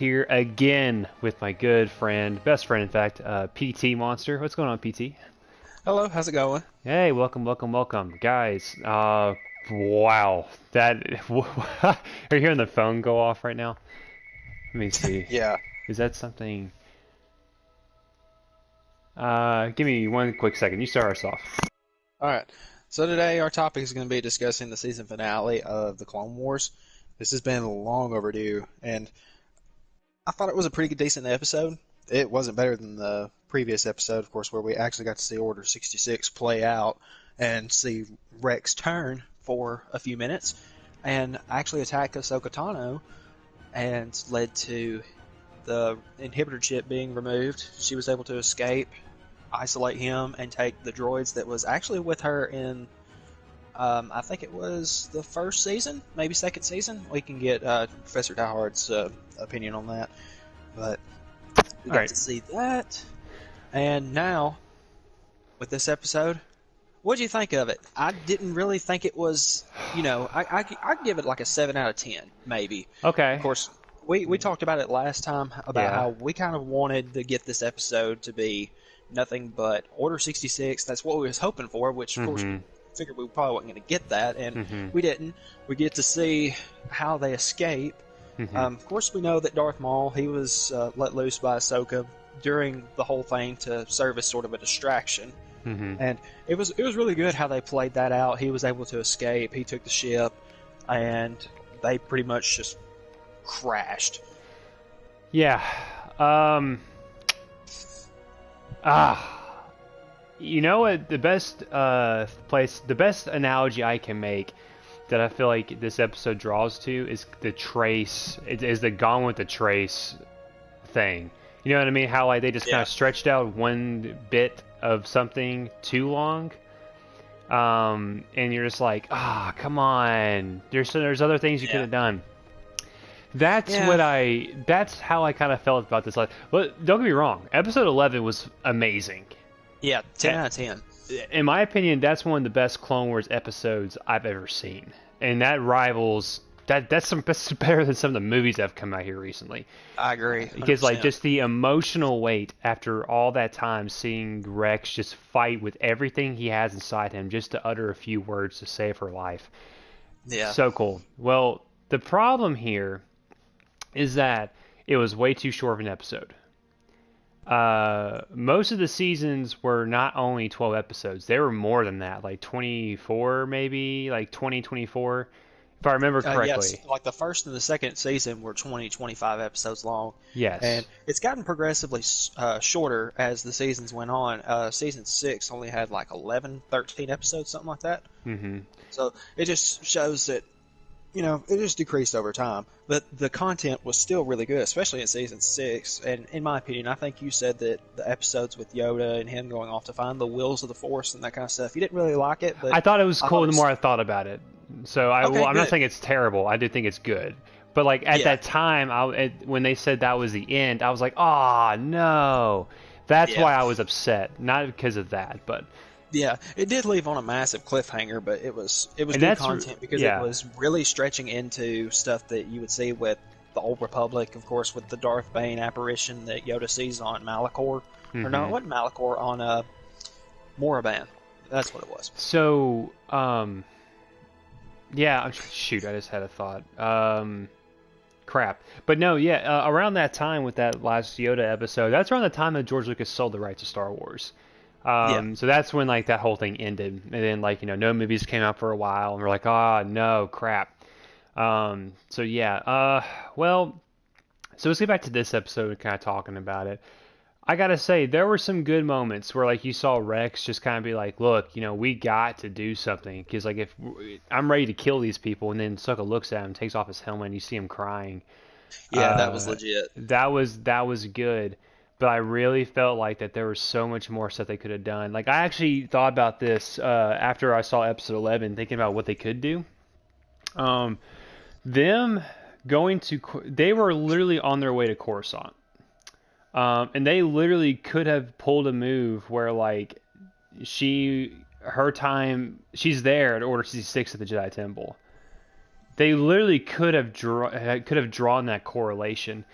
Here again with my good friend, best friend, in fact, PT Monster. What's going on, PT? Hello, how's it going? Hey, welcome, welcome, welcome, guys. Wow, that are you hearing the phone go off right now? Let me see. Yeah. Is that something? Give me one quick second. You start us off. All right. So today our topic is going to be discussing the season finale of the Clone Wars. This has been long overdue, and I thought it was a pretty decent episode. It wasn't better than the previous episode, of course, where we actually got to see Order 66 play out and see Rex turn for a few minutes and actually attack Ahsoka Tano and led to the inhibitor chip being removed. She was able to escape, isolate him, and take the droids that was actually with her in, I think it was the first season, maybe second season. We can get Professor Diehard's opinion on that. But we All got right. to see that. And now, with this episode, what do you think of it? I didn't really think it was, I'd give it like a 7 out of 10, maybe. Of Okay. course, we talked about it last time about Yeah. how we kind of wanted to get this episode to be nothing but Order 66. That's what we was hoping for, which of course we Mm-hmm. figured we probably wasn't going to get that, and Mm-hmm. we didn't. We get to see how they escape. Mm-hmm. Of course, we know that Darth Maul, he was let loose by Ahsoka during the whole thing to serve as sort of a distraction. Mm-hmm. And it was really good how they played that out. He was able to escape. He took the ship, and they pretty much just crashed. Yeah. Um. Ah. You know what? The best analogy I can make that I feel like this episode draws to is the trace. It is the Gone with the Trace thing. You know what I mean? How like they just kind Yeah, of stretched out one bit of something too long. And you're just like, come on. There's other things you could yeah, have done. yeah, That's how I kind of felt about this. Like, but don't get me wrong. Episode 11 was amazing. yeah. 10 out of 10. In my opinion, that's one of the best Clone Wars episodes I've ever seen, and that rivals that's better than some of the movies that have come out here recently. I agree, hundred Because like percent. just the emotional weight after all that time, seeing Rex just fight with everything he has inside him just to utter a few words to save her life, Yeah, so cool. Well, the problem here is that it was way too short of an episode. Most of the seasons were not only 12 episodes, they were more than that, like 24 maybe, like 20, 24, if I remember yes. correctly. Like the first and the second season were 20-25 episodes long, and Yes. it's gotten progressively shorter as the seasons went on. Season 6 only had like 11, 13 episodes, something like that. Mm-hmm. So it just shows that it just decreased over time, but the content was still really good, especially in season 6. And in my opinion, I think you said that the episodes with Yoda and him going off to find the wills of the Force and that kind of stuff, you didn't really like it, but I thought it was I cool thought it the was more I thought about it. So okay. I'm not Good. saying it's terrible. I did think it's good. But like at Yeah, that time, when they said that was the end, I was like, oh no. That's yeah, why I was upset, not because of that, but yeah. It did leave on a massive cliffhanger, but it was and good that's content because it yeah. was really stretching into stuff that you would see with the Old Republic, of course, with the Darth Bane apparition that Yoda sees on Malachor, or no, it Hmm. wasn't Malachor, on Moraban. That's what it was. So yeah, shoot, I just had a thought. Crap. But no, yeah, around that time with that last Yoda episode, that's around the time that George Lucas sold the rights to Star Wars. Yeah, So that's when like that whole thing ended, and then like no movies came out for a while, and we're like, no, crap. So yeah, well, so let's get back to this episode and kind of talking about it. I gotta say, there were some good moments where like you saw Rex just kind of be like, look, we got to do something because like if I'm ready to kill these people, and then Sokka looks at him, takes off his helmet, and you see him crying. yeah, that was Uh, legit. that was good, but I really felt like that there was so much more stuff they could have done. Like I actually thought about this after I saw episode 11, thinking about what they could do. Um, them they were literally on their way to Coruscant. And they literally could have pulled a move where like she's there at Order 66 at the Jedi Temple. They literally could have drawn that correlation.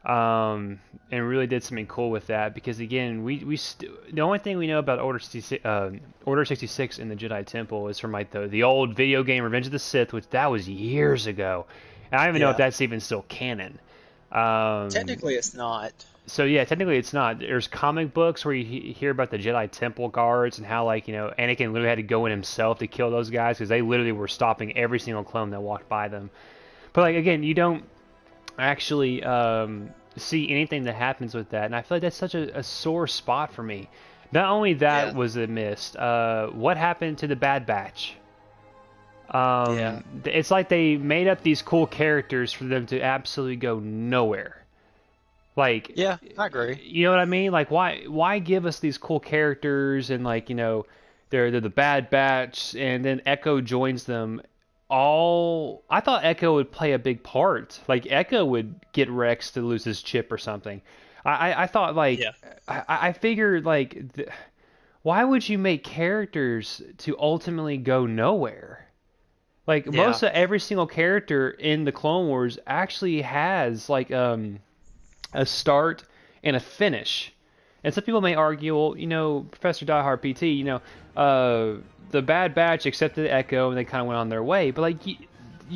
and really did something cool with that. Because again, the only thing we know about Order 66 in the Jedi Temple is from like the old video game Revenge of the Sith, which that was years ago, and I don't even know if Yeah. that's even still canon. Um, Technically, it's not. so yeah, technically it's not. There's comic books where you hear about the Jedi Temple guards and how like Anakin literally had to go in himself to kill those guys because they literally were stopping every single clone that walked by them. But like again, you don't actually see anything that happens with that, and I feel like that's such a sore spot for me. Not only that Yeah. was it missed. What happened to the Bad Batch? Yeah. It's like they made up these cool characters for them to absolutely go nowhere. Like, Yeah, I agree. you know what I mean? Like, why give us these cool characters and like they're the Bad Batch, and then Echo joins them. All I thought Echo would play a big part. Like Echo would get Rex to lose his chip or something. I thought like Yeah. I figured like why would you make characters to ultimately go nowhere? Like Yeah. most of every single character in the Clone Wars actually has like a start and a finish. And some people may argue, well, Professor Diehard PT, the Bad Batch accepted Echo and they kind of went on their way. But like, you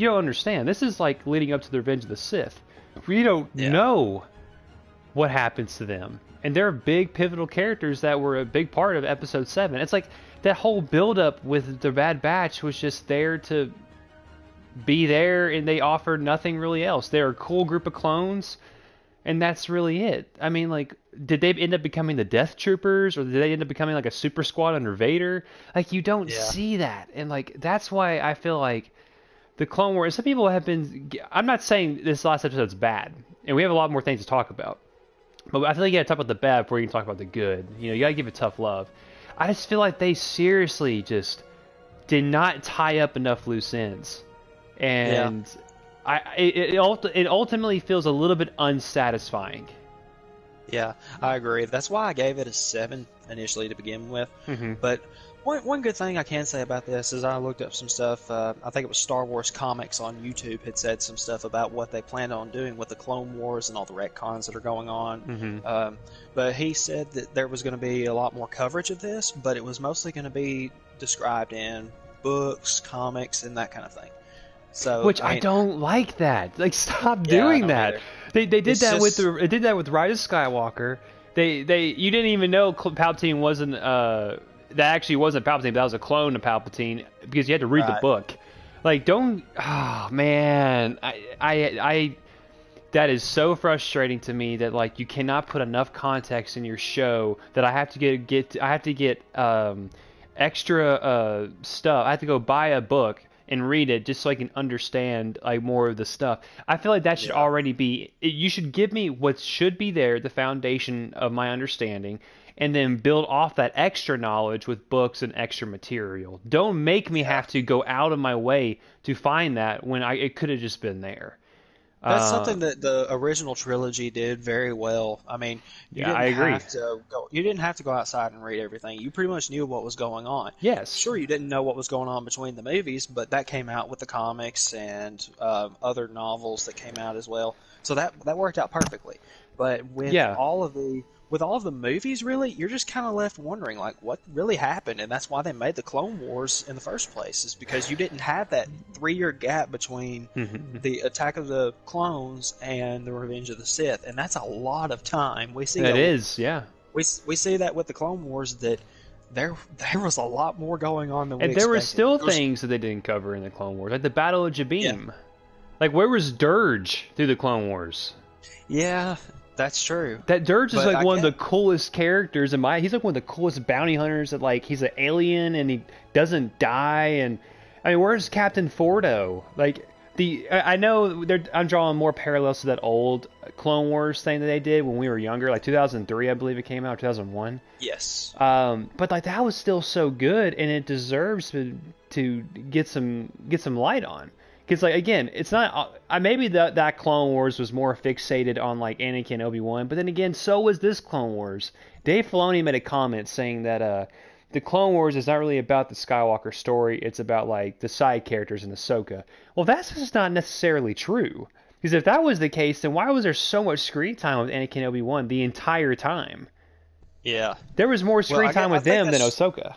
don't understand. This is like leading up to the Revenge of the Sith. We don't Yeah. know what happens to them, and they're big pivotal characters that were a big part of Episode 7. It's like that whole build-up with the Bad Batch was just there to be there, and they offered nothing really else. They're a cool group of clones, and that's really it. I mean, like, did they end up becoming the Death Troopers, or did they end up becoming like a super squad under Vader? Like, you don't Yeah. see that, and like that's why I feel like the Clone Wars. Some people have been. I'm not saying this last episode's bad, and we have a lot more things to talk about. But I feel like you gotta talk about the bad before you can talk about the good. You gotta give it tough love. I just feel like they seriously just did not tie up enough loose ends, Yeah. and it ultimately feels a little bit unsatisfying. Yeah, I agree. That's why I gave it a 7 initially to begin with. Hmm. But one good thing I can say about this is I looked up some stuff. I think it was Star Wars Comics on YouTube had said some stuff about what they planned on doing with the Clone Wars and all the retcons that are going on. Hmm. But he said that there was going to be a lot more coverage of this, but it was mostly going to be described in books, comics, and that kind of thing. So, Which I I mean, don't like that. Like, stop yeah, I doing don't that. either. They did It's that with just, Rise of Skywalker. They you didn't even know Palpatine wasn't that actually wasn't Palpatine, but that was a clone of Palpatine because you had to read the right. book. Like, don't. Oh man, I that is so frustrating to me that like you cannot put enough context in your show that I have to get extra stuff. I have to go buy a book and read it just so I can understand like more of the stuff. I feel like that should Yeah. already be. You should give me what should be there, the foundation of my understanding, and then build off that extra knowledge with books and extra material. Don't make me Yeah. have to go out of my way to find that when it could have just been there. That's Uh, something that the original trilogy did very well. I mean, yeah, I agree. you didn't have to go outside and read everything. You pretty much knew what was going on. Yes. Sure, you didn't know what was going on between the movies, but that came out with the comics and other novels that came out as well. So that worked out perfectly. But Yeah. with all of the movies, really, you're just kind of left wondering like what really happened, and that's why they made the Clone Wars in the first place, is because you didn't have that 3 year gap between Mhm. the Attack of the Clones and the Revenge of the Sith, and that's a lot of time. That is, yeah. We see that with the Clone Wars that there was a lot more going on than we And there were expected. still There was, things that they didn't cover in the Clone Wars, like the Battle of yeah, Jabim. Like, where was Dirge through the Clone Wars? yeah, that's true. That Dirge is But like I one of get the coolest characters in my. He's like one of the coolest bounty hunters. That like he's an alien and he doesn't die. And I mean, where's Captain Fordo? Like I know I'm drawing more parallels to that old Clone Wars thing that they did when we were younger, like 2003, I believe it came out, 2001. yes, But like that was still so good, and it deserves to get some light on. Because like again, it's not maybe that Clone Wars was more fixated on like Anakin and Obi-Wan, but then again, so was this Clone Wars. Dave Filoni made a comment saying that the Clone Wars is not really about the Skywalker story; it's about like the side characters in Ahsoka. Well, that's just not necessarily true. Because if that was the case, then why was there so much screen time with Anakin and Obi-Wan the entire time? Yeah. There was more Well, screen time I with think them than that's Ahsoka.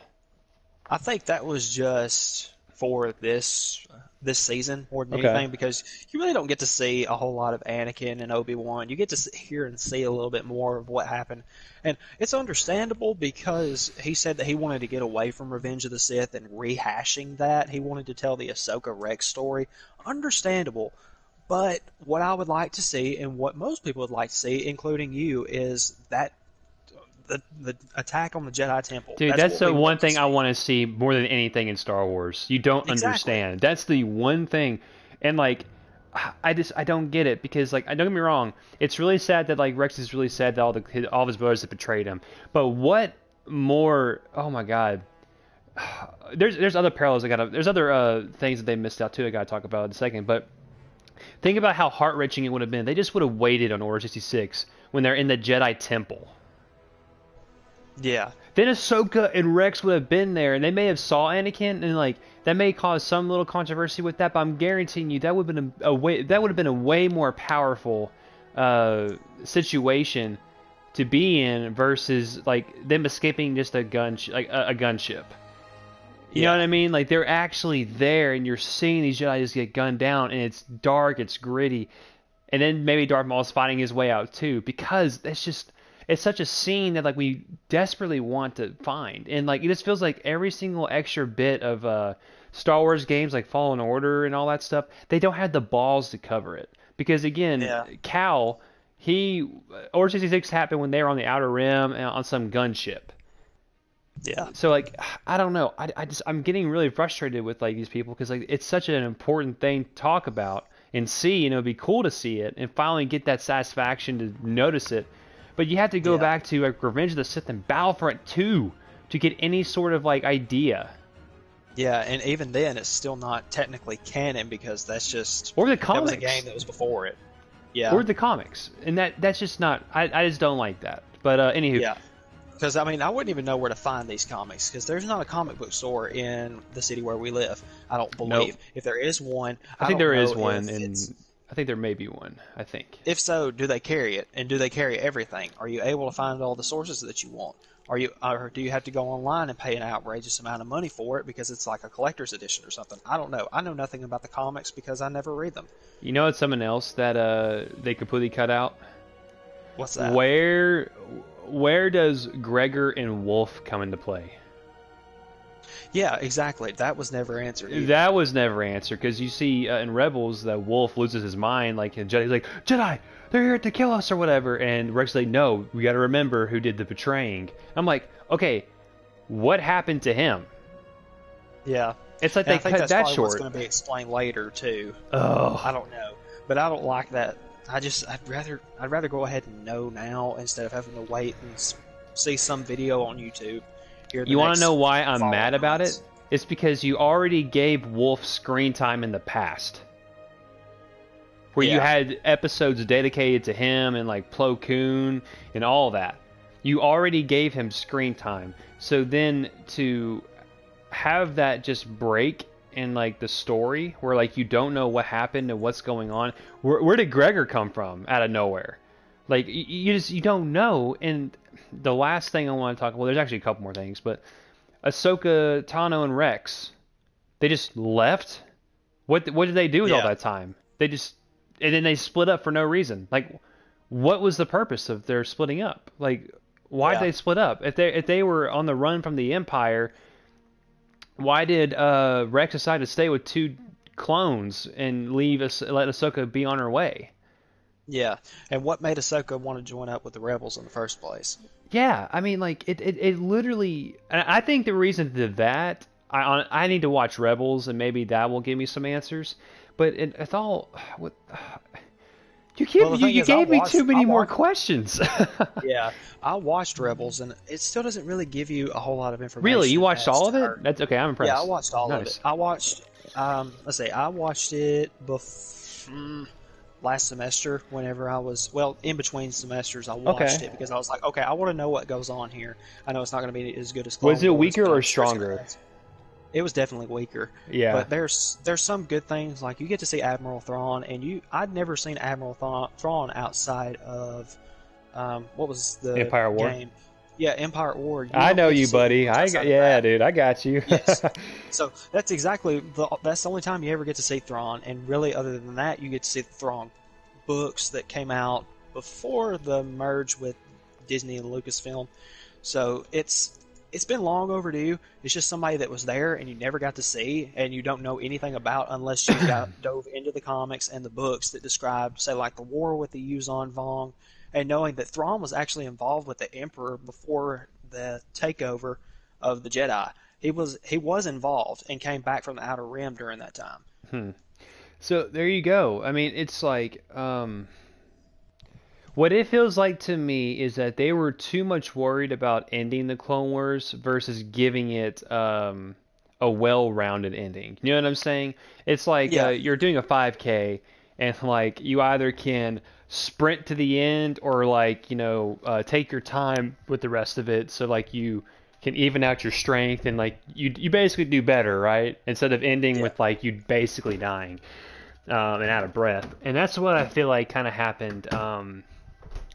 I think that was just for this season more than Okay. anything because you really don't get to see a whole lot of Anakin and Obi-Wan. You get to hear and see a little bit more of what happened. And it's understandable because he said that he wanted to get away from Revenge of the Sith and rehashing that. He wanted to tell the Ahsoka Rex story. Understandable. But what I would like to see and what most people would like to see, including you, is that the attack on the Jedi Temple. Dude, That's that's what the we one want to thing I see. want to see more than anything in Star Wars. You don't Exactly. understand. That's the one thing. And like I don't get it because like I don't get me wrong, it's really sad that like Rex is really sad that all of his brothers have betrayed him. But what more? Oh my God. There's other parallels I got to there's other things that they missed out too I got to talk about in a second, but think about how heart-wrenching it would have been. They just would have waited on Order 66 when they're in the Jedi Temple. Yeah. Then Ahsoka and Rex would have been there, and they may have saw Anakin, and like that may cause some little controversy with that. But I'm guaranteeing you that would have been that would have been a way more powerful situation to be in versus like them escaping just a like a gunship. You know Yeah. what I mean? Like they're actually there, and you're seeing these Jedi just get gunned down, and it's dark, it's gritty, and then maybe Darth Maul's fighting his way out too, because it's such a scene that like we desperately want to find, and like it just feels like every single extra bit of Star Wars games like Fallen Order and all that stuff, they don't have the balls to cover it because again, Yeah. Cal, he Order 66 happened when they were on the Outer Rim and on some gunship. Yeah. So like I don't know, I'm getting really frustrated with like these people because like it's such an important thing to talk about and see, and it would be cool to see it and finally get that satisfaction to notice it. But you have to go Yeah. back to like Revenge of the Sith and Battlefront 2 to get any sort of like idea. Yeah. And even then, it's still not technically canon because Or the that was a game comics. that was before it. Yeah. Or the comics. And that's just not I just don't like that. But anywho, Yeah. Because I mean, I wouldn't even know where to find these comics because there's not a comic book store in the city where we live. I don't nope. believe. If there is one, I I think don't there is know one if it's. and I think there may be one, I think. If so, do they carry it, and do they carry everything? Are you able to find all the sources that you want? Or do you have to go online and pay an outrageous amount of money for it because it's like a collector's edition or something? I don't know. I know nothing about the comics because I never read them. You know it's something else that they completely cut out? What's that? Where where does Gregor and Wolf come into play? Yeah, exactly. That was never answered either. That was never answered because you see in Rebels that Wolf loses his mind, like and Jedi's like Jedi, they're here to kill us or whatever, and Rex like, no, we got to remember who did the betraying. I'm like, okay, what happened to him? Yeah, It's like and they I think cut that's that probably what's short. going to be explained later too. I Oh, don't know, but I don't like that. I'd rather go ahead and know now instead of having to wait and see some video on YouTube. Here the you want to know next why I'm mad following about it? months. It's because you already gave Wolf screen time in the past, where you Yeah, had episodes dedicated to him and like Plo Koon and all that. You already gave him screen time. So then to have that just break in like the story where like you don't know what happened and what's going on. Where did Gregor come from out of nowhere? Like you don't know. And the last thing I want to talk, well, there's actually a couple more things, but Ahsoka, Tano, and Rex, they just left. What did they do with all yeah, that time? They just and then they split up for no reason. Like, what was the purpose of their splitting up? Like, why did yeah. they split up? If they were on the run from the Empire, why did Rex decide to stay with two clones and let Ahsoka be on her way? Yeah, and what made Ahsoka want to join up with the rebels in the first place? Yeah, I mean, like it literally. And I think the reason to that, I need to watch Rebels and maybe that will give me some answers. But it's all what Well, the thing you is, gave me too I many more watched, questions. yeah, I watched Rebels, and it still doesn't really give you a whole lot of Really, you information watched as all to of it? her. That's okay. I'm Yeah, I impressed. watched all of it. Nice. I watched, let's see, I watched it last semester whenever I was, well, in between semesters, I Okay. watched it because I was like, okay, I want to know what goes on here. I know it's not going to be as good as Clone Wars, but I'm Was it weaker or still stronger? interested. it was definitely weaker. Yeah, But there's some good things, like you get to see Admiral Thrawn, and I'd never seen Admiral Thrawn outside of what was the Empire War. game? Yeah, Empire at War. You I don't know get to you, see him buddy. much outside of Yeah, that. dude, I got you. Yes. So that's exactly that's the only time you ever get to see Thrawn, and really, other than that, you get to see the Thrawn books that came out before the merge with Disney and Lucasfilm. So it's been long overdue. It's just somebody that was there and you never got to see, and you don't know anything about unless you got dove into the comics and the books that described, say, like the war with the Yuzon Vong, and knowing that Thrawn was actually involved with the Emperor before the takeover of the Jedi. He was involved and came back from the Outer Rim during that time. Hmm. So there you go. I mean, it's like, what it feels like to me is that they were too much worried about ending the Clone Wars versus giving it a well-rounded ending. You know what I'm saying? It's like Yeah, you're doing a 5K, and like you either can sprint to the end or like take your time with the rest of it, so like you can even out your strength and like you basically do better, right? Instead of ending yeah, with like you basically dying and out of breath. And that's what I feel like kind of happened.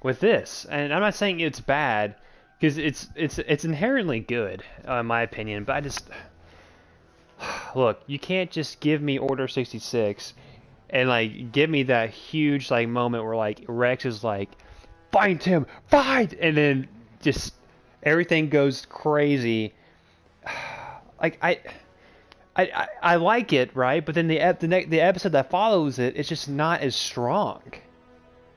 With this, and I'm not saying it's bad because it's inherently good, in my opinion. But I just look, you can't just give me Order 66 and like give me that huge like moment where like Rex is like, find him, find, and then just everything goes crazy. Like I like it, right? But then the episode that follows it, it's just not as strong.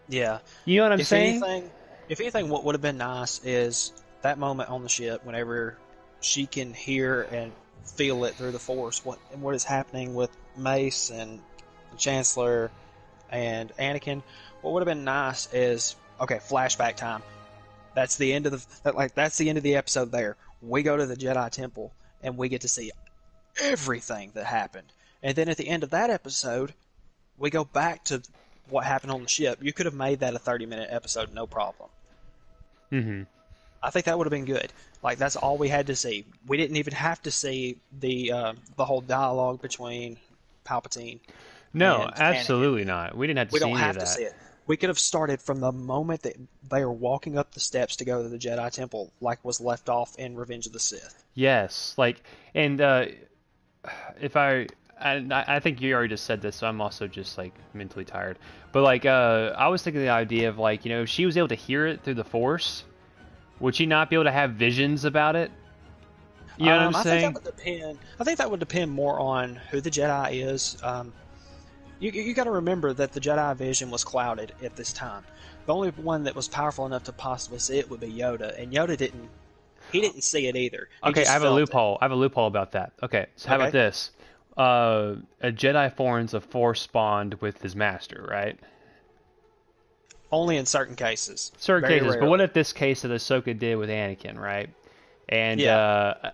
yeah. You know what I'm If saying? anything, if anything, what would have been nice is that moment on the ship whenever she can hear and feel it through the Force. What is happening with Mace and the Chancellor and Anakin? What would have been nice is, okay, flashback time. That's the end of that's the end of the episode. There, we go to the Jedi Temple and we get to see everything that happened. And then at the end of that episode, we go back to what happened on the ship. You could have made that a 30-minute episode, no problem. Mm-hmm. I think that would have been good. Like that's all we had to see. We didn't even have to see the whole dialogue between Palpatine No, and Anakin. absolutely not. We didn't have to We see don't any of have to that. see it. We could have started from the moment that they are walking up the steps to go to the Jedi Temple, like was left off in Revenge of the Sith. Yes, like, and if I think you already just said this, so I'm also just like mentally tired. But like, I was thinking the idea of like, if she was able to hear it through the Force, would she not be able to have visions about it? You know what I'm I think that saying? would depend. I think that would depend more on who the Jedi is. You got to remember that the Jedi vision was clouded at this time. The only one that was powerful enough to possibly see it would be Yoda, and Yoda didn't. He didn't see it either. He Okay, I just have a felt it. loophole. I have a loophole about that. Okay, so how about Okay, this? A Jedi forms a Force bond with his master, right? only in certain cases, Certain very cases, but what rarely. if this case that Ahsoka did with Anakin, right? And Yeah,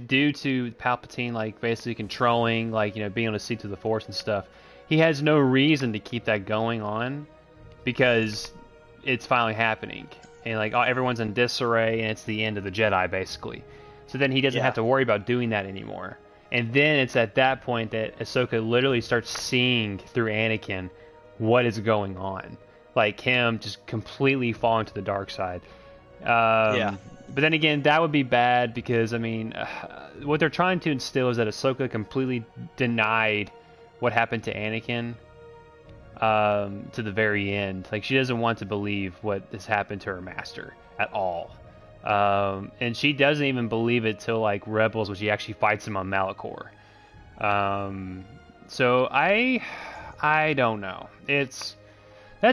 due to Palpatine like basically controlling, like being able to see through the Force and stuff, he has no reason to keep that going on because it's finally happening, and like everyone's in disarray, and it's the end of the Jedi basically. So then he doesn't have yeah, to worry about doing that anymore. And then it's at that point that Ahsoka literally starts seeing through Anakin what is going on, like him just completely falling to the dark side. yeah, But then again, that would be bad because I mean, what they're trying to instill is that Ahsoka completely denied what happened to Anakin to the very end. Like she doesn't want to believe what has happened to her master at all, and she doesn't even believe it till like Rebels, when she actually fights him on Malachor. Um, so I don't know. That's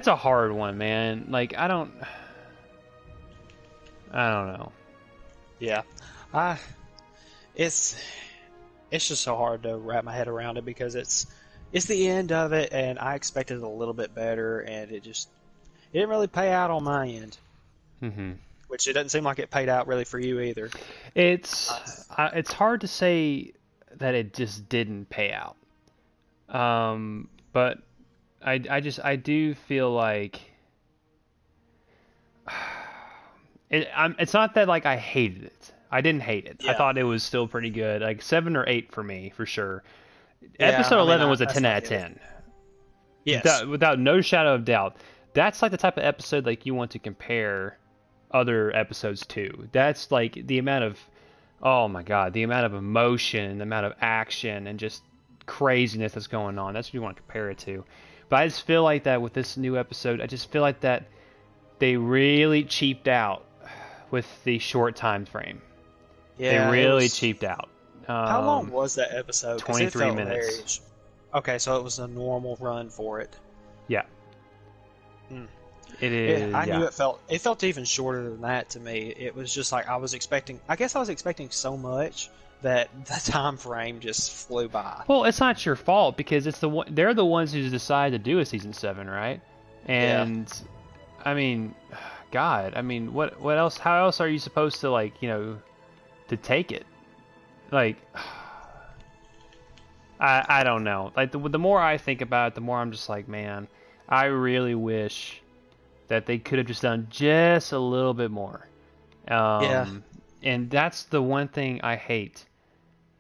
a hard one, man. Like I don't know. yeah. I it's it's just so hard to wrap my head around it because it's the end of it, and I expected a little bit better, and it didn't really pay out on my end, Hmm. which it doesn't seem like it paid out really for you either. It's it's hard to say that it just didn't pay out. But I do feel like it's not that like I hated it. I didn't hate it. I Yeah. thought it was still pretty good. Like 7 or 8 for me, for sure. Yeah. Episode I mean, 11 was a that's 10 out not of good. 10, Yes. without no shadow of doubt. That's like the type of episode like you want to compare other episodes to. That's like the amount of, oh my god, the amount of emotion, the amount of action, and just craziness that's going on. That's what you want to compare it to. But I just feel like that with this new episode, I just feel like that they really cheaped out with the short time frame. They Yeah. It really was. cheaped out. How long was that episode? Because it 23 felt very. minutes. Okay, so it was a normal run for it. Yeah, Hmm. it Yeah, is. I knew Yeah. it felt even shorter than that to me. It was just like I was expecting. I guess I was expecting so much that the time frame just flew by. Well, it's not your fault because it's the one, they're the ones who decided to do a season 7, right? Yeah. And I mean, God, I mean, what else? How else are you supposed to like, to take it? Like, I don't know. Like the more I think about it, the more I'm just like, man, I really wish that they could have just done just a little bit more. Yeah. Um, and that's the one thing I hate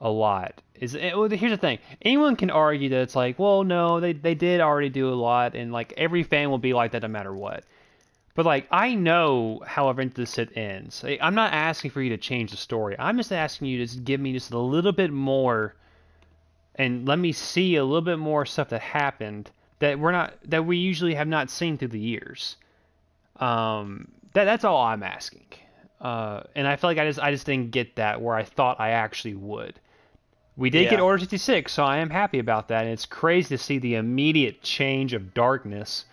a lot. Well, here's the thing. Anyone can argue that it's like, well, no, they did already do a lot, and like every fan will be like that no matter what. But like I know how Into the Sith ends. I'm not asking for you to change the story. I'm just asking you to just give me just a little bit more, and let me see a little bit more stuff that happened that we usually have not seen through the years. That's all I'm asking. And I feel like I just didn't get that where I thought I actually would. We did get Yeah. Order 66, so I am happy about that. And it's crazy to see the immediate change of darkness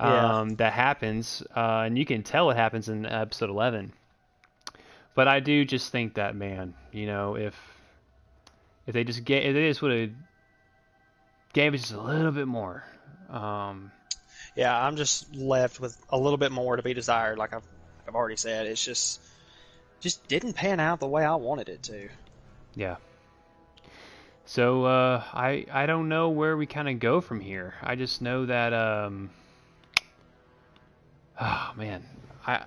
Yeah. that happens, and you can tell it happens in episode 11. But I do just think that, man, if they just would have gave us just a little bit more. Um, Yeah. I'm just left with a little bit more to be desired. Like I've already said, it's just didn't pan out the way I wanted it to. yeah. So I don't know where we kind of go from here. I just know that oh man, I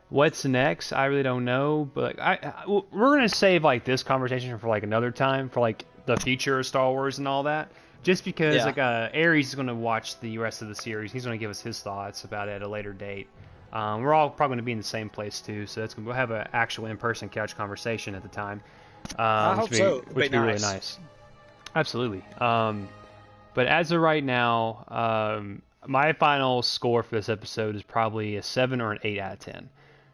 what's next? I really don't know. But like, we're gonna save like this conversation for like another time for like the future of Star Wars and all that. Just because Yeah. like Aries is gonna watch the rest of the series. He's gonna give us his thoughts about it at a later date. We're all probably gonna be in the same place too, so we'll have an actual in-person couch conversation at the time, I which hope would be so. It'd which be would be really nice. nice. Absolutely. But as of right now, my final score for this episode is probably a 7 or an 8 out of 10.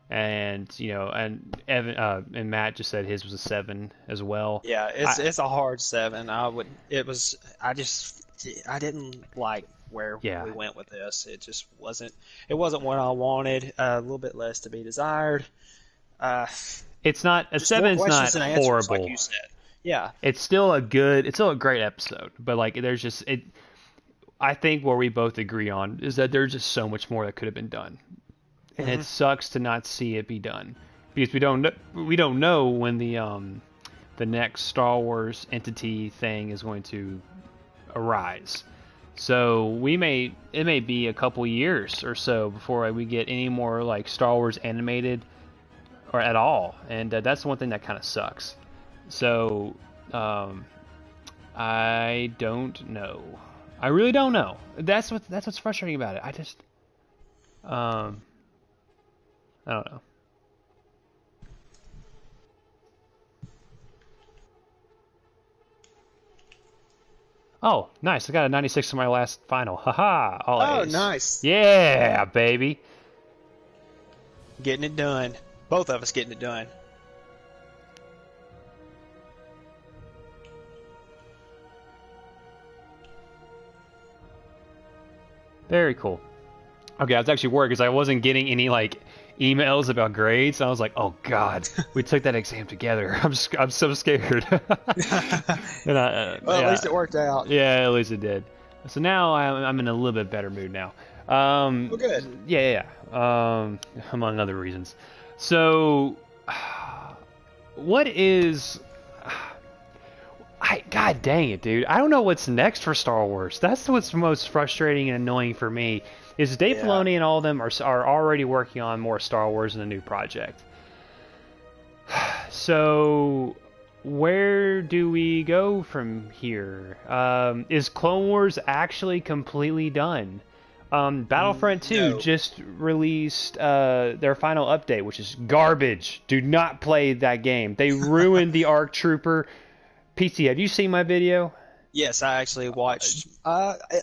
And and Evan and Matt just said his was a 7 as well. Yeah, it's I it's a hard 7. I would. It was. I didn't like where Yeah, we went with this. It just wasn't. It wasn't what I wanted. A little bit less to be desired. Uh, it's not a just more 7's questions not than answers, like horrible. you said. Yeah. It's still a great episode, but like there's just it. I think where we both agree on is that there's just so much more that could have been done, and it Hmm. sucks to not see it be done because we don't know when the next Star Wars entity thing is going to arise. So it may be a couple years or so before we get any more like Star Wars animated or at all, and that's the one thing that kind of sucks. So um, I don't know. I really don't know. That's what's frustrating about it. Um, I don't know. Oh, nice! I got a 96 in my last final. Haha! All Oh, A's. nice. Yeah, baby. Getting it done. Both of us getting it done. Very cool. Okay, I was actually worried because I wasn't getting any like emails about grades. I was like, oh god, we took that exam together. I'm so scared. And Well, at least it worked out. yeah, at least it did. So now I'm in a little bit better mood now. Well, good. Yeah. Among other reasons. So, what is? God dang it, dude! I don't know what's next for Star Wars. That's what's most frustrating and annoying for me. Is Dave Yeah. Filoni and all of them are already working on more Star Wars in a new project. So, where do we go from here? Is Clone Wars actually completely done? Battlefront 2 No. just released their final update, which is garbage. Do not play that game. They ruined the ARC Trooper. PC, have you seen my video? Yes, I actually watched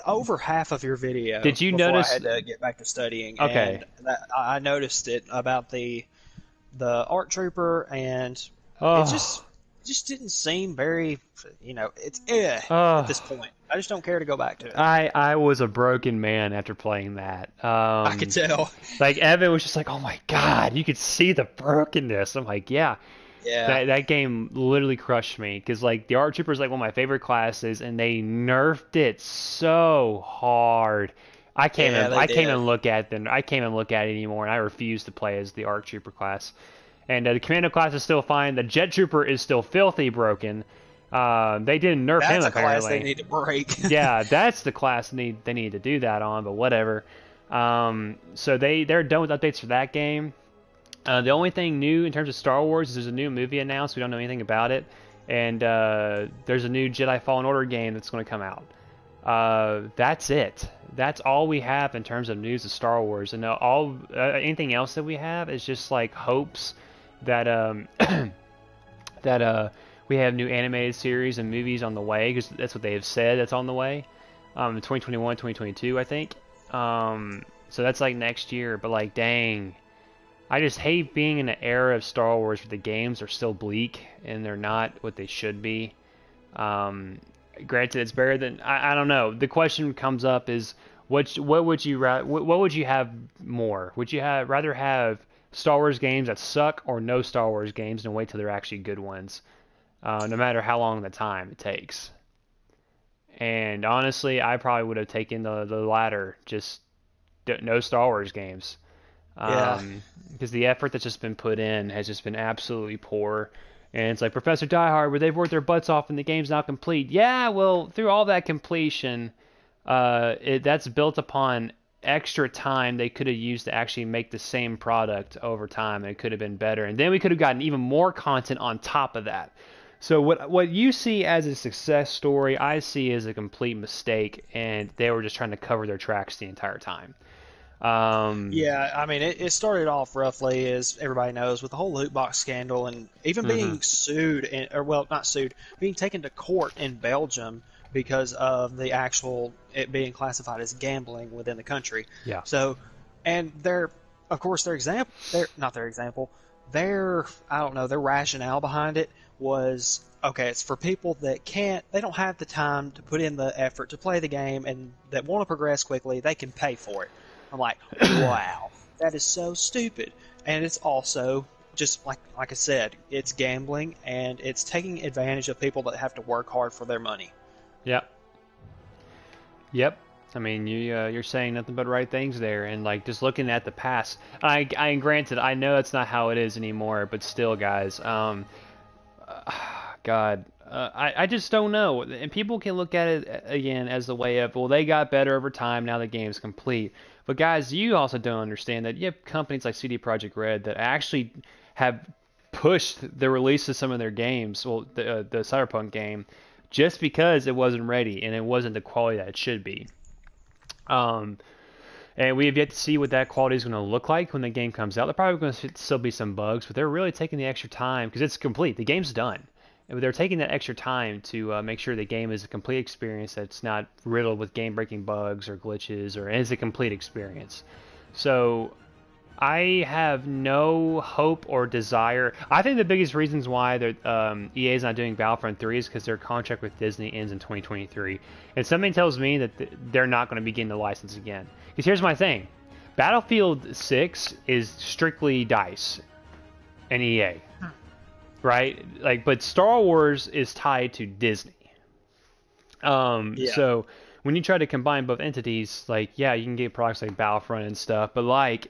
over half of your video Did you before I notice? had to get back to studying, Okay. and I noticed it about the ARC Trooper, and it Oh, just didn't seem very, it's at this oh. point. I just don't care to go back to it. I was a broken man after playing that. I could tell. Like Evan was just like, "Oh my God, you could see the brokenness." I'm like, "Yeah, Yeah, that game literally crushed me because like the Art Trooper is like one of my favorite classes, and they nerfed it so hard. yeah, they I can't did. even look at them. I can't even look at it anymore, and I refuse to play as the Art Trooper class. And the Commando class is still fine. The Jet Trooper is still filthy broken. They didn't nerf him That's a class they apparently. need to break. Yeah, that's the class they need to do that on, but whatever. So they're done with updates for that game. The only thing new in terms of Star Wars is there's a new movie announced. We don't know anything about it, and there's a new Jedi Fallen Order game that's going to come out. That's it. That's all we have in terms of news of Star Wars, and all anything else that we have is just like hopes that that we have new animated series and movies on the way because that's what they have said that's on the way. 2021, 2022, I think. So that's like next year, but like, dang, I just hate being in an era of Star Wars where the games are still bleak and they're not what they should be. Um, Granted, it's better than I don't know. The question comes up is what would you what would you have more? Would you have rather have Star Wars games that suck or no Star Wars games and wait till they're actually good ones, no matter how long the time it takes? And honestly, I probably would have taken the latter, just no Star Wars games. Yeah, Because the effort that's just been put in has just been absolutely poor. And it's like Professor Diehard, where they've worked their butts off and the game's not complete. Yeah, well, through all that completion, that's built upon extra time they could have used to actually make the same product over time, and it could have been better. And then we could have gotten even more content on top of that. So what you see as a success story, I see as a complete mistake, and they were just trying to cover their tracks the entire time. Um, yeah. I mean, it started off roughly, as everybody knows, with the whole loot box scandal, and even mhm. being sued, or well, not sued, being taken to court in Belgium because of the actual it being classified as gambling within the country. Yeah. So, and of course, their not their example, their I don't know, their rationale behind it was okay. It's for people that they don't have the time to put in the effort to play the game, and that want to progress quickly. They can pay for it. I'm like, wow, that is so stupid. And it's also just like I said, it's gambling and it's taking advantage of people that have to work hard for their money. Yep. Yep. I mean, you're saying nothing but right things there, and like just looking at the past. I granted, I know that's not how it is anymore, but still, guys. God, I just don't know. And people can look at it again as the way of, well, they got better over time. Now the game's complete. But guys, you also don't understand that you have companies like CD Projekt Red that actually have pushed the release of some of their games, well, the Cyberpunk game, just because it wasn't ready and it wasn't the quality that it should be. Um, and we have yet to see what that quality is going to look like when the game comes out. There probably going to still be some bugs, but they're really taking the extra time because it's complete. The game's done. And they're taking that extra time to make sure the game is a complete experience that's not riddled with game-breaking bugs or glitches, or is a complete experience. So I have no hope or desire. I think the biggest reasons why EA is not doing Battlefront 3 is because their contract with Disney ends in 2023. And something tells me that they're not going to be getting the license again. Because here's my thing. Battlefield 6 is strictly DICE and EA, right? Like, but Star Wars is tied to Disney. Yeah. So when you try to combine both entities, like, yeah, you can get products like Battlefront and stuff, but like,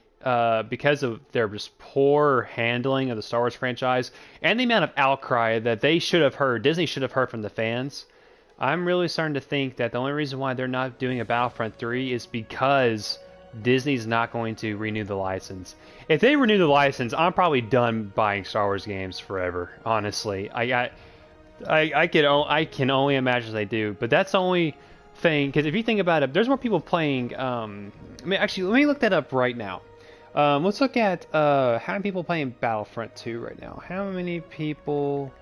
because of their just poor handling of the Star Wars franchise and the amount of outcry that they should have heard, Disney should have heard from the fans, I'm really starting to think that the only reason why they're not doing a Battlefront 3 is because Disney's not going to renew the license. If they renew the license, I'm probably done buying Star Wars games forever. Honestly, I can only imagine they do. But that's the only thing, because if you think about it, there's more people playing. I mean, actually, let me look that up right now. Let's look at how many people playing Battlefront 2 right now. How many people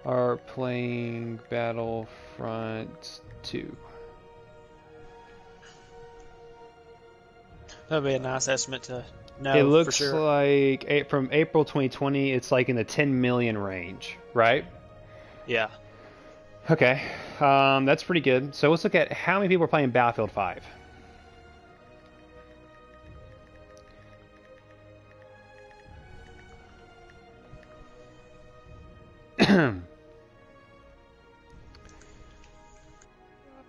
are playing Battlefront 2? That'd be a nice estimate to It know for looks sure. like from April 2020, it's like in the 10 million range, right? Yeah. Okay, that's pretty good. So let's look at how many people are playing Battlefield 5.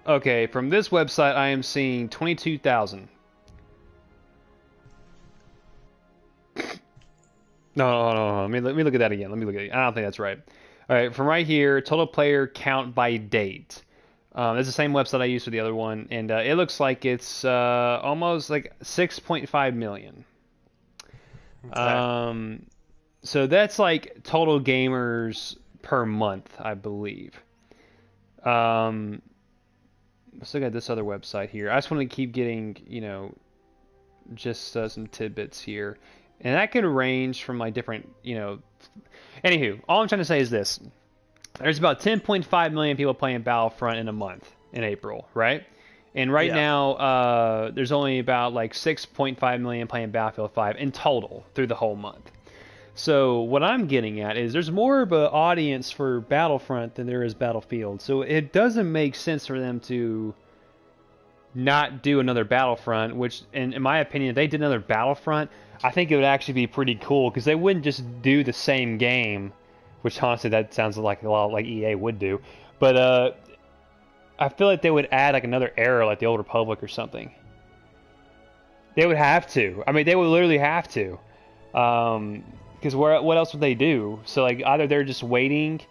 Okay, from this website, I am seeing 22,000. No. Let me look at that again. Let me look at it. I don't think that's right. All right, from right here, total player count by date. That's the same website I used for the other one, and it looks like it's almost like 6.5 million. Okay. Um, so that's like total gamers per month, I believe. Um, let's look at this other website here. I just want to keep getting, just some tidbits here. And that could range from like different, Anywho, all I'm trying to say is this. There's about 10.5 million people playing Battlefront in a month in April, right? And right Yeah. now, there's only about like 6.5 million playing Battlefield 5 in total through the whole month. So what I'm getting at is there's more of an audience for Battlefront than there is Battlefield. So it doesn't make sense for them to not do another Battlefront, which, in my opinion, if they did another Battlefront, I think it would actually be pretty cool because they wouldn't just do the same game, which honestly that sounds like a lot like EA would do. But I feel like they would add like another era, like the Old Republic or something. They would have to. I mean, they would literally have to. Because what else would they do? So like either they're just waiting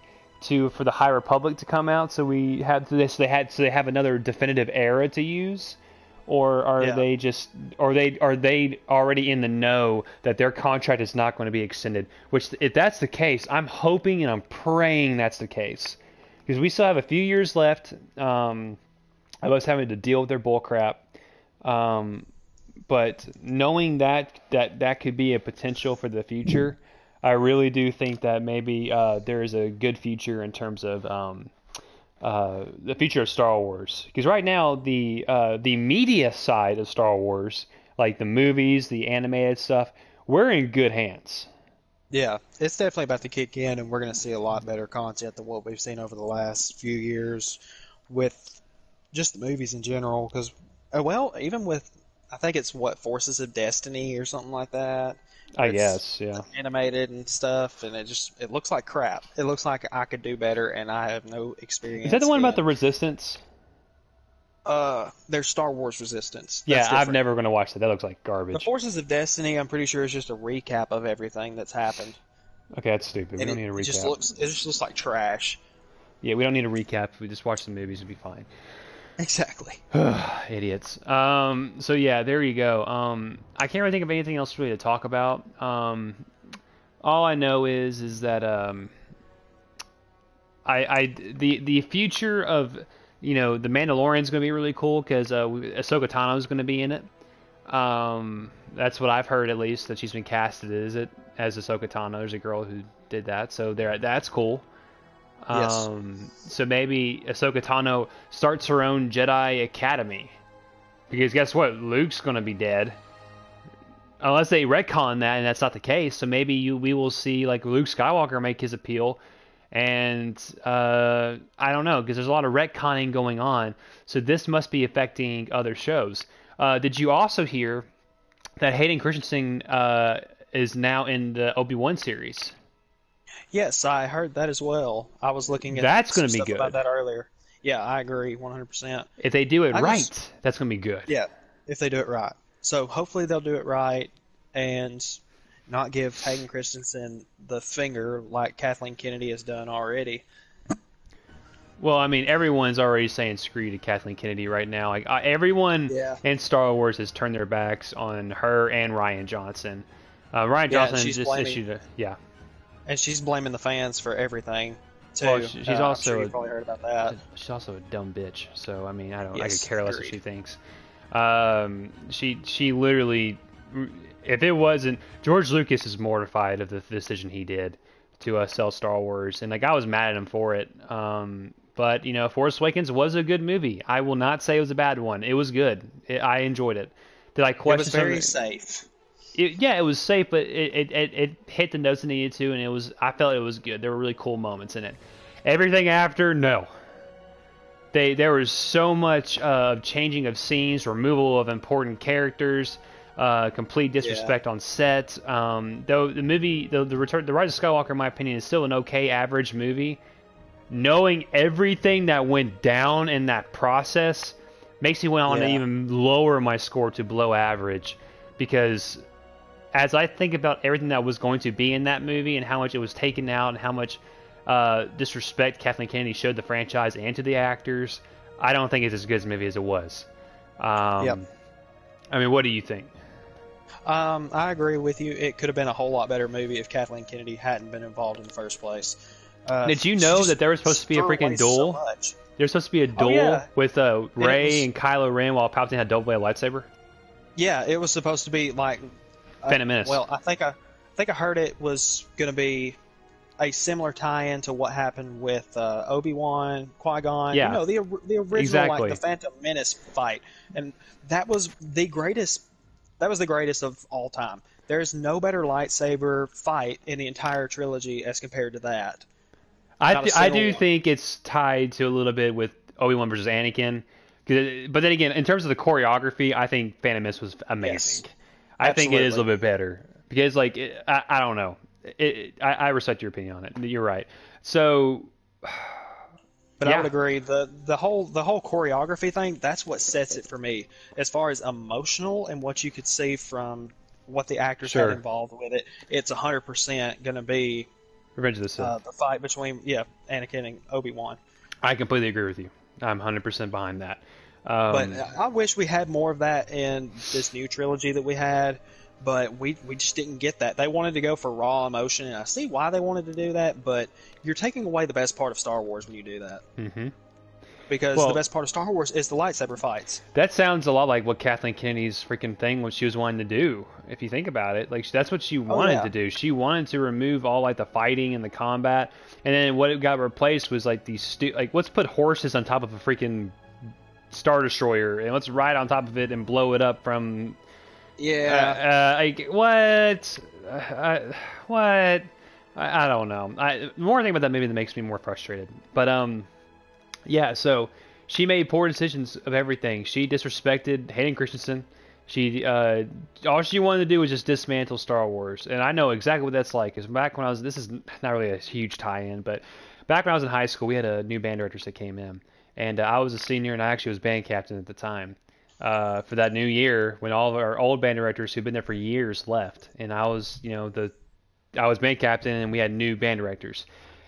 for the High Republic to come out, so they have another definitive era to use, or are Yeah. they just are they already in the know that their contract is not going to be extended? Which if that's the case, I'm hoping and I'm praying that's the case, because we still have a few years left of us having to deal with their bullcrap. Um, but knowing that could be a potential for the future, I really do think that maybe there is a good future in terms of the future of Star Wars. Because right now the media side of Star Wars, like the movies, the animated stuff, we're in good hands. Yeah. It's definitely about to kick in, and we're going to see a lot better content than what we've seen over the last few years with just the movies in general. Because, well, even with, I think it's what, Forces of Destiny or something like that, I where it's guess, yeah. animated and stuff, and it looks like crap. It looks like I could do better, and I have no Is that the experience one about the in. Resistance? There's Star Wars Resistance. Yeah, That's I've different. never gonna watch that. That looks like The garbage. Forces of Destiny, I'm pretty sure, is just a recap of everything that's happened, Okay, that's stupid. We and don't need a recap. it just looks like trash. Yeah, we don't need a recap. If we just watch the movies, it'll be fine. Exactly. Idiots. So yeah, there you go. I can't really think of anything else really to talk about. All I know is that the future of the Mandalorian is going to be really cool because Ahsoka Tano is going to be in it. That's what I've heard at least that she's been casted as Ahsoka Tano. There's a girl who did that, so that's cool. Yes. So maybe Ahsoka Tano starts her own Jedi Academy. Because guess what? Luke's going to be dead. Unless they retcon that, and that's not the case. So maybe we will see like Luke Skywalker make his appeal. And I don't know, because there's a lot of retconning going on. So this must be affecting other shows. Did you also hear that Hayden Christensen is now in the Obi-Wan series? Yes, I heard that as well. I was looking at That's going some to be stuff about good. that earlier. Yeah, I agree 100%. If they do it I just, right, that's going to be good. yeah, if they do it right. So hopefully they'll do it right and not give Hayden Christensen the finger like Kathleen Kennedy has done already. Well, I mean, everyone's already saying screw you to Kathleen Kennedy right now. Like everyone Yeah. in Star Wars has turned their backs on her and Ryan Johnson. Ryan Yeah, and Johnson just issued a yeah. she's blaming the fans for everything Well, too. she's I'm sure also you've probably heard about that. she's also a dumb bitch. So I mean, I could Yes, care less what agreed. she thinks. She literally, if it wasn't George Lucas is mortified of the decision he did to sell Star Wars, and like I was mad at him for it. But you know, Force Awakens was a good movie. I will not say it was a bad one. It was good. I enjoyed it. Did I It was question very some? safe. Yeah, it was safe, but it hit the notes it needed to, and it was I felt it was good. There were really cool moments in it. Everything after, no. There was so much changing of scenes, removal of important characters, complete Yeah, disrespect on set. Though the movie, the Rise of Skywalker, in my opinion, is still an okay average movie. Knowing everything that went down in that process makes me want to yeah, even lower my score to below average, because as I think about everything that was going to be in that movie and how much it was taken out and how much disrespect Kathleen Kennedy showed the franchise and to the actors, I don't think it's as good a movie as it was. yep. Um, I mean, what do you think? I agree with you. It could have been a whole lot better movie if Kathleen Kennedy hadn't been involved in the first place. Did you She know just that there was supposed to be a threw away freaking so duel? much. There's supposed to be a Oh duel yeah, with and it Rey was and Kylo Ren while Palpatine had double bladed lightsaber? yeah, it was supposed to be like, Phantom Menace. well, I think I heard it was going to be a similar tie-in to what happened with Obi-Wan, Qui-Gon. Yeah, The original like the exactly. Phantom Menace fight, and that was the greatest. That was the greatest of all time. There's no better lightsaber fight in the entire trilogy as compared to that. Not a I single do one. think it's tied to a little bit with Obi-Wan versus Anakin. But then again, in terms of the choreography, I think Phantom Menace was amazing. Yes, I think it is a absolutely. little bit better because, like, I don't know. I respect your opinion on it. You're right. So, But I would yeah, agree the whole choreography thing, that's what sets it for me as far as emotional and what you could see from what the actors had sure. involved with it. It's 100% going to be Revenge of the Sith. the fight between Anakin and Obi-Wan. I completely agree with you. I'm 100% behind that. But Um, I wish we had more of that in this new trilogy that we had, but we just didn't get that. They wanted to go for raw emotion, and I see why they wanted to do that, but you're taking away the best part of Star Wars when you do that. mhm. Because the Well, best part of Star Wars is the lightsaber fights. that sounds a lot like what Kathleen Kennedy's freaking thing what she was wanting to do. If you think about it, like that's what she Oh wanted yeah. to do. She wanted to remove all like the fighting and the combat, and then what it got replaced was like these like let's put horses on top of a freaking star destroyer and let's ride on top of it and blow it up from Yeah. like what what I don't know. The more I think about that movie, that makes me more frustrated. But yeah, so she made poor decisions of everything. She disrespected Hayden Christensen. She all she wanted to do was just dismantle Star Wars, and I know exactly what that's like. Because back when I was, this is not really a huge tie-in, but back when I was in high school, we had a new band director that came in, and I was a senior, and I actually was band captain at the time. For that new year, when all of our old band directors who'd been there for years left, and I was, I was band captain, and we had new band directors.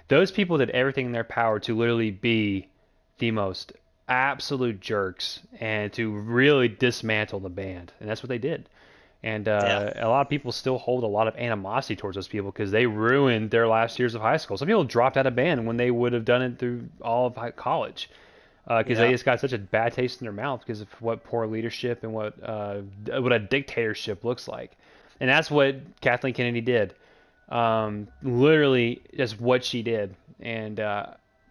Those people did everything in their power to literally be the most absolute jerks and to really dismantle the band. And that's what they did. And Yeah. a lot of people still hold a lot of animosity towards those people because they ruined their last years of high school. Some people dropped out of band when they would have done it through all of college because they Yeah. just got such a bad taste in their mouth because of what poor leadership and what a dictatorship looks like. And that's what Kathleen Kennedy did. Literally, just what she did. And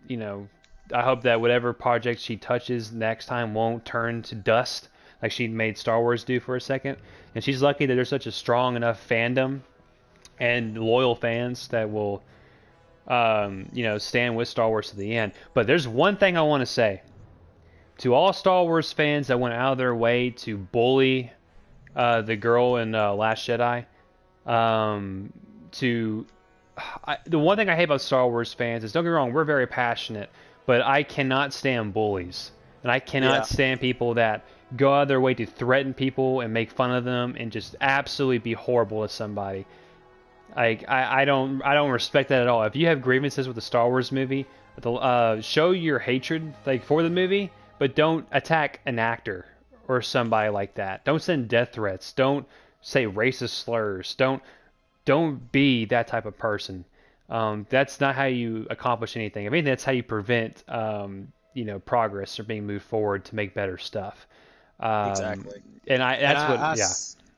you know, I hope that whatever project she touches next time won't turn to dust like she made Star Wars do for a second. And she's lucky that there's such a strong enough fandom and loyal fans that will, stand with Star Wars to the end. But there's one thing I want to say to all Star Wars fans that went out of their way to bully the girl in Last Jedi. Um, the one thing I hate about Star Wars fans is, don't get me wrong, we're very passionate, but I cannot stand bullies, and I cannot Yeah. stand people that go out of their way to threaten people and make fun of them and just absolutely be horrible to somebody. I don't respect that at all. If you have grievances with a Star Wars movie, Show your hatred like for the movie, but don't attack an actor or somebody like that. Don't send death threats. Don't say racist slurs. Don't be that type of person. That's not how you accomplish anything. I mean, that's how you prevent progress or being moved forward to make better stuff. Um, Exactly. and I And that's what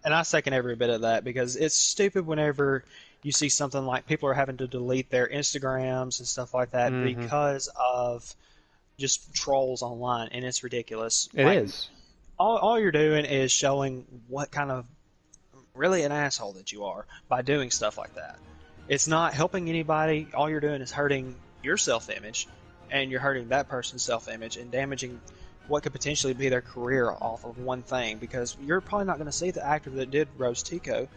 yeah. I second every bit of that because it's stupid whenever you see something like people are having to delete their Instagrams and stuff like that Hmm. because of just trolls online, and it's ridiculous. It Like is. all you're doing is showing what kind of really an asshole that you are by doing stuff like that. It's not helping anybody. All you're doing is hurting your self-image, and you're hurting that person's self-image and damaging what could potentially be their career off of one thing. Because you're probably not going to see the actor that did Rose Tico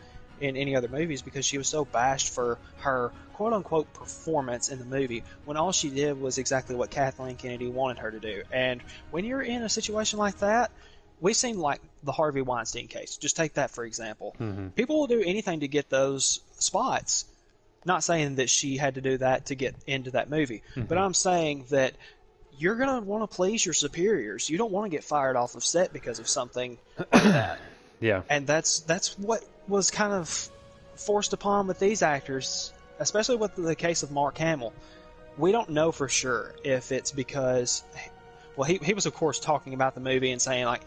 in any other movies because she was so bashed for her quote-unquote performance in the movie when all she did was exactly what Kathleen Kennedy wanted her to do. And when you're in a situation like that, we've seen like the Harvey Weinstein case. Just take that for example. Hmm. People will do anything to get those spots. Not saying that she had to do that to get into that movie, but Hmm. I'm saying that you're going to want to please your superiors. You don't want to get fired off of set because of something like that. Yeah. And that's what was kind of forced upon with these actors, especially with the case of Mark Hamill. We don't know for sure if it's because, well, he was of course talking about the movie and saying like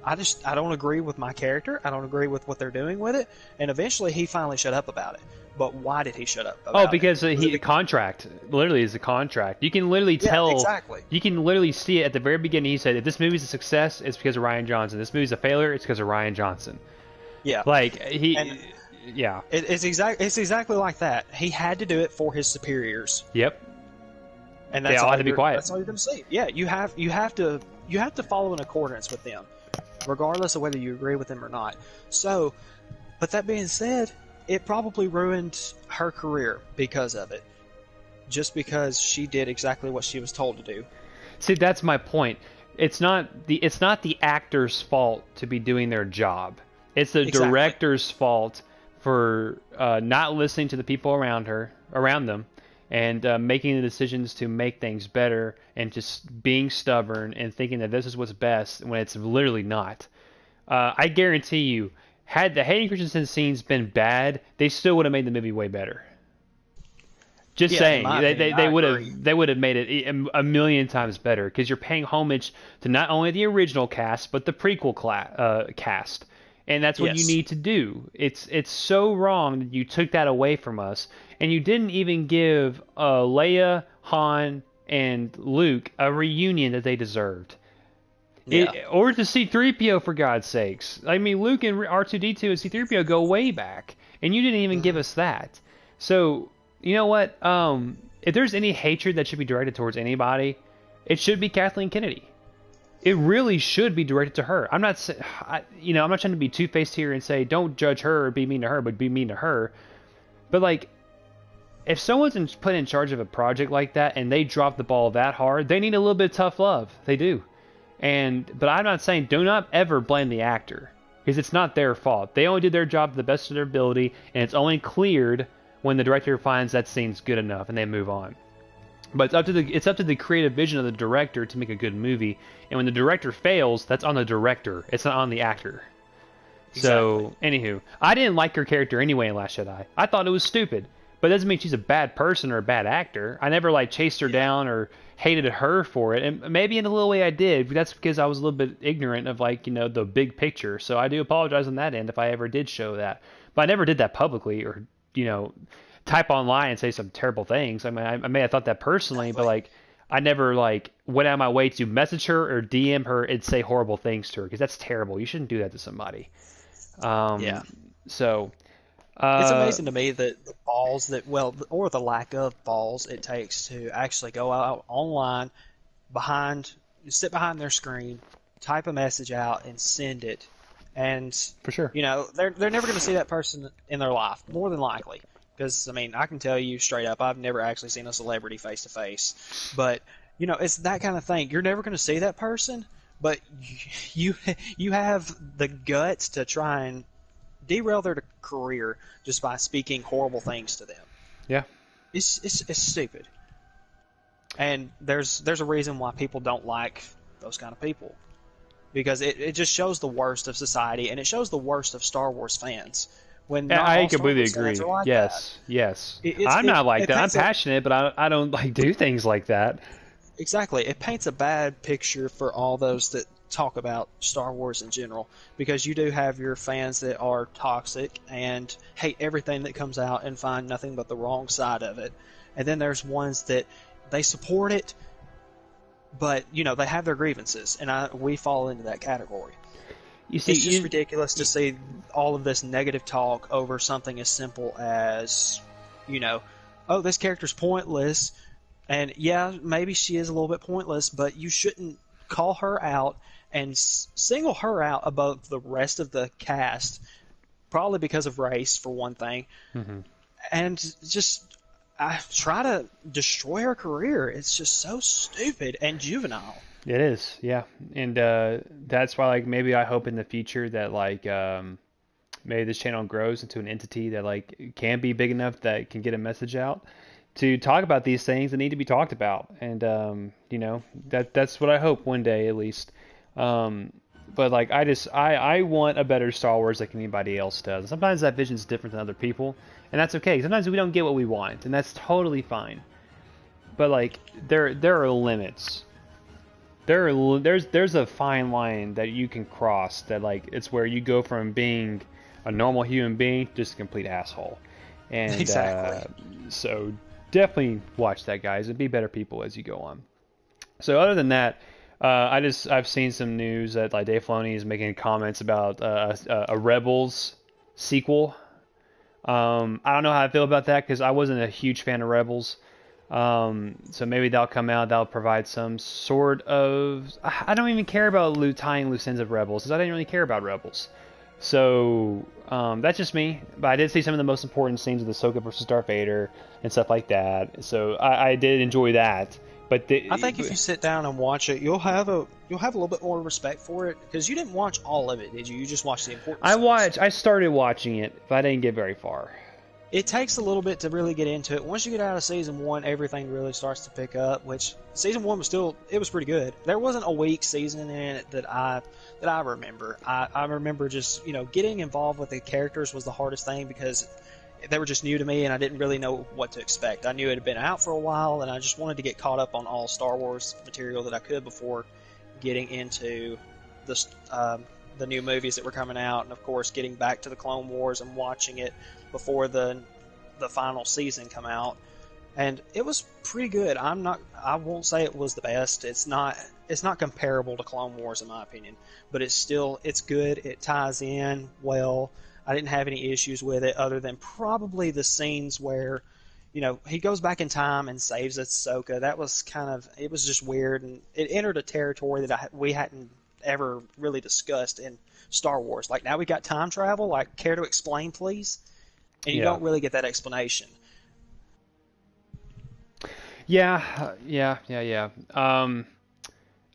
I don't agree with my character. I don't agree with what they're doing with it. And eventually he finally shut up about it. But why did he shut up Oh, about it? because Was it he contract literally is a contract. You can literally yeah, tell. exactly. You can literally see it at the very beginning. He said, "If this movie's a success, it's because of Ryan Johnson. This movie's a failure, it's because of Ryan Johnson." Yeah. Like And yeah, it's exactly like that. He had to do it for his superiors. yep. And They all had to be quiet. that's all you're going to see. Yeah, you have to follow in accordance with them, regardless of whether you agree with them or not. So, but that being said, it probably ruined her career because of it, just because she did exactly what she was told to do. See, that's my point. It's not the actor's fault to be doing their job. It's the Exactly. director's fault for not listening to the people around them, and making the decisions to make things better, and just being stubborn and thinking that this is what's best when it's literally not. I guarantee you, had the Hayden Christensen scenes been bad, they still would have made the movie way better. Just Yeah, in saying, my they, opinion, they, they I would agree. have they would have made it a million times better because you're paying homage to not only the original cast but the prequel cast, and that's what you Yes. need to do. It's so wrong that you took that away from us, and you didn't even give Leia, Han, and Luke a reunion that they deserved. Yeah. Or to C-3PO, for God's sakes. I mean, Luke and R2-D2 and C-3PO go way back, and you didn't even give Hmm. us that. So, you know what? If there's any hatred that should be directed towards anybody, it should be Kathleen Kennedy. It really should be directed to her. I'm not trying to be two-faced here and say don't judge her or be mean to her, but be mean to her. But like, if someone's put in charge of a project like that and they drop the ball that hard, they need a little bit of tough love. They do. But I'm not saying do not ever blame the actor because it's not their fault. They only did their job to the best of their ability, and it's only cleared when the director finds that scene's good enough and they move on. But it's up to the creative vision of the director to make a good movie, and when the director fails, that's on the director. It's not on the actor. Exactly. So, anywho, I didn't like her character anyway in Last Jedi. I thought it was stupid, but it doesn't mean she's a bad person or a bad actor. I never like chased her Yeah. down or hated her for it, and maybe in a little way I did. But that's because I was a little bit ignorant of the big picture. So I do apologize on that end if I ever did show that. But I never did that publicly or you know type online and say some terrible things. I mean, I may have thought that personally, but Exactly. like I never like went out of my way to message her or DM her and say horrible things to her because that's terrible. You shouldn't do that to somebody. Yeah. Um, so, It's uh, amazing to me that the balls that, well, or the lack of balls it takes to actually go out online behind, sit behind their screen, type a message out, and send it. And, for sure. they're never going to see that person in their life, more than likely. Because, I mean, I can tell you straight up, I've never actually seen a celebrity face to face. But, it's that kind of thing. You're never going to see that person, but you have the guts to try and derail their career just by speaking horrible things to them. Yeah. It's stupid. And there's a reason why people don't like those kind of people, because it just shows the worst of society, and it shows the worst of Star Wars fans when Yeah, not I all Star completely Wars fans are agree. like that. Yes, yes. It, it's I'm not like it that. I'm paints a passionate, but I don't like do things like that. exactly, it paints a bad picture for all those that talk about Star Wars in general, because you do have your fans that are toxic and hate everything that comes out and find nothing but the wrong side of it. And then there's ones that they support it, but they have their grievances, and we fall into that category. You see, It's just ridiculous to see all of this negative talk over something as simple as, you know, oh, this character's pointless, and yeah, maybe she is a little bit pointless, but you shouldn't call her out and single her out above the rest of the cast, probably because of race for one thing, hmm and just I try to destroy her career. It's just so stupid and juvenile. it is, yeah, and that's why like maybe I hope in the future that like maybe this channel grows into an entity that like can be big enough that can get a message out to talk about these things that need to be talked about, and that's what I hope one day at least. Um, but like I want a better Star Wars like anybody else does. Sometimes that vision is different than other people, and that's okay. Sometimes we don't get what we want, and that's totally fine. But like there are limits. There's a fine line that you can cross that like it's where you go from being a normal human being to just a complete asshole. And Exactly. so definitely watch that, guys, and be better people as you go on. So other than that, I've seen some news that like Dave Filoni is making comments about a Rebels sequel. I don't know how I feel about that because I wasn't a huge fan of Rebels. So maybe that'll come out. That'll provide some sort of. I don't even care about tying loose ends of Rebels because I didn't really care about Rebels. So that's just me. But I did see some of the most important scenes of the Ahsoka versus Darth Vader and stuff like that. So I did enjoy that. But I think if you sit down and watch it, you'll have a little bit more respect for it, because you didn't watch all of it, did you? You just watched the important scenes. I started watching it, but I didn't get very far. It takes a little bit to really get into it. Once you get out of season one, everything really starts to pick up. Which season one was pretty good. There wasn't a weak season in it that I remember. I remember just getting involved with the characters was the hardest thing, because they were just new to me and I didn't really know what to expect. I knew it had been out for a while and I just wanted to get caught up on all Star Wars material that I could before getting into the the new movies that were coming out, and of course getting back to the Clone Wars and watching it before the final season come out. And it was pretty good. I won't say it was the best. It's not comparable to Clone Wars in my opinion, but it's good. It ties in well. I didn't have any issues with it other than probably the scenes where he goes back in time and saves Ahsoka. That was it was just weird, and it entered a territory that we hadn't ever really discussed in Star Wars. Like, now we got time travel. Like, care to explain, please? And you Yeah. don't really get that explanation. Yeah.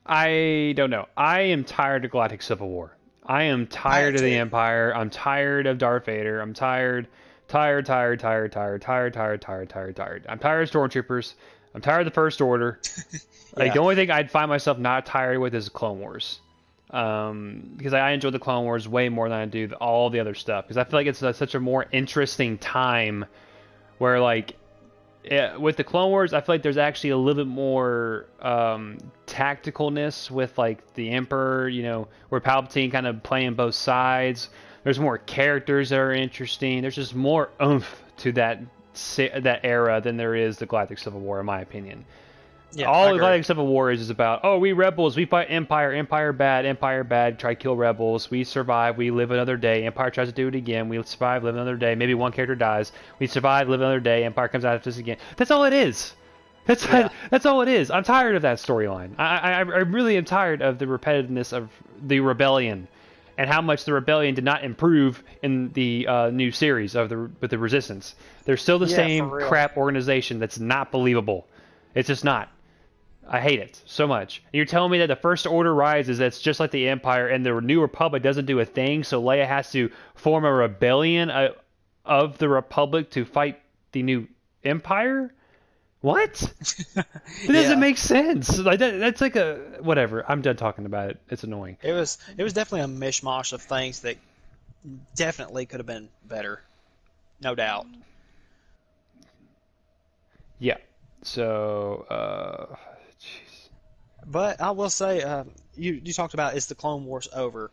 I don't know. I am tired of Galactic Civil War. I am I am tired of the too. Empire. I'm tired of Darth Vader. I'm tired, tired, tired, tired, tired, tired, tired, tired, tired, tired. I'm tired of Stormtroopers. I'm tired of the First Order. Like Yeah. the only thing I'd find myself not tired with is Clone Wars. Because I enjoy the Clone Wars way more than I do all the other stuff. Because I feel like it's such a more interesting time where like with the Clone Wars, I feel like there's actually a little bit more tacticalness with like the Emperor, where Palpatine kind of playing both sides. There's more characters that are interesting. There's just more oomph to that era than there is the Galactic Civil War, in my opinion. Yeah, I All the agree. Galactic Civil War is about, oh, we rebels, we fight Empire, Empire bad, try to kill rebels, we survive, we live another day, Empire tries to do it again, we survive, live another day, maybe one character dies, we survive, live another day, Empire comes out after us again. That's all it is. That's Yeah. that's all it is. I'm tired of that storyline. I really am tired of the repetitiveness of the rebellion, and how much the rebellion did not improve in the new series of with the Resistance. They're still the Yeah, for same real. crap organization that's not believable. It's just not. I hate it so much. And you're telling me that the First Order rises, that's just like the Empire, and the New Republic doesn't do a thing, so Leia has to form a rebellion of the Republic to fight the new Empire? What? That doesn't Yeah, make sense. Like that's like a whatever. I'm done talking about it. It's annoying. it was definitely a mishmash of things that definitely could have been better, no doubt. Yeah. So, jeez. But I will say, you talked about is the Clone Wars over?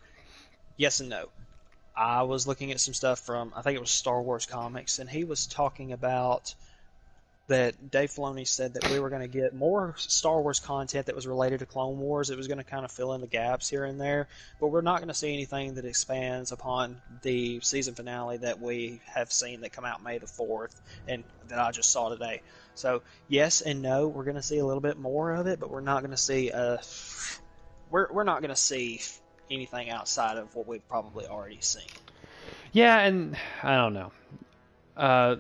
Yes and no. I was looking at some stuff from I think it was Star Wars comics, and he was talking about that Dave Filoni said that we were going to get more Star Wars content that was related to Clone Wars. It was going to kind of fill in the gaps here and there, but we're not going to see anything that expands upon the season finale that we have seen that come out May the 4th and that I just saw today. So yes and no, we're going to see a little bit more of it, but we're not going to see we're not going to see anything outside of what we've probably already seen. Yeah, and I don't know.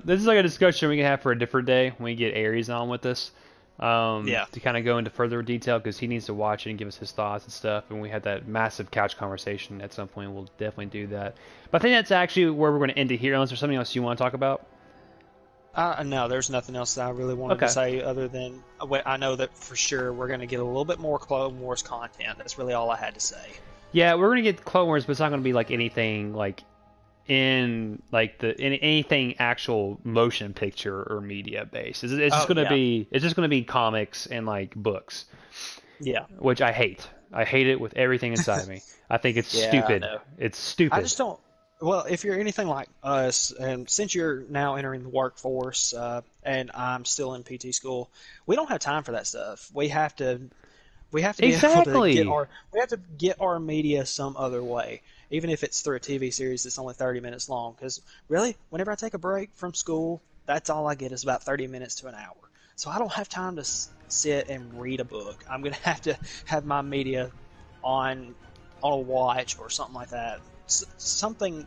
This is like a discussion we can have for a different day when we get Aries on with us. Yeah. To kind of go into further detail because he needs to watch it and give us his thoughts and stuff. And we had that massive couch conversation at some point. We'll definitely do that. But I think that's actually where we're going to end it here. Unless there's something else you want to talk about. No, there's nothing else that I really wanted to Okay. say other than I know that for sure we're going to get a little bit more Clone Wars content. That's really all I had to say. Yeah, we're gonna get Clone Wars, but it's not gonna be like anything like in like in anything actual motion picture or media based. It's just Oh gonna yeah, be it's just gonna be comics and like books, yeah, which I hate. I hate it with everything inside of me. I think it's yeah. I stupid. know. It's I stupid. just don't. Well, if you're anything like us, and since you're now entering the workforce, and I'm still in PT school, we don't have time for that stuff. We have to be able to Exactly. get our media some other way, even if it's through a TV series that's only 30 minutes long. Because really, whenever I take a break from school, that's all I get is about 30 minutes to an hour. So I don't have time to sit and read a book. I'm gonna have to have my media on on a watch or something like that. Something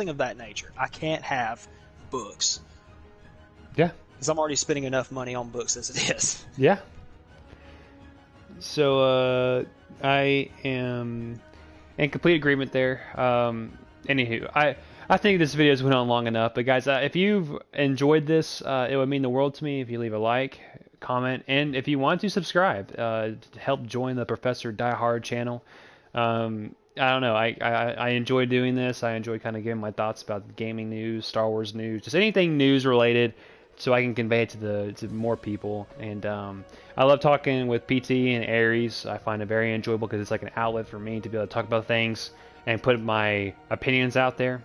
of that nature. I can't have books Yeah. because I'm already spending enough money on books as it is. Yeah. So I am in complete agreement there. Anywho, I think this video's went on long enough. But guys, if you've enjoyed this, it would mean the world to me if you leave a like, comment, and if you want to subscribe to help join the Professor Die Hard channel. I don't know. I enjoy doing this. I enjoy kind of giving my thoughts about gaming news, Star Wars news, just anything news related, so I can convey it to more people. And I love talking with PT and Aries. I find it very enjoyable because it's like an outlet for me to be able to talk about things and put my opinions out there.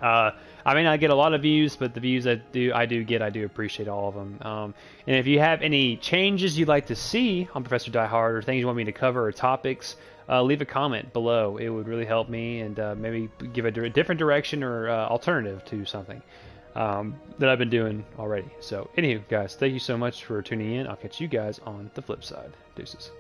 I may not get a lot of views, but the views I do get, I do appreciate all of them. And if you have any changes you'd like to see on Professor Die Hard or things you want me to cover or topics, leave a comment below. It would really help me and maybe give a different direction or alternative to something that I've been doing already. So, anywho, guys, thank you so much for tuning in. I'll catch you guys on the flip side. Deuces.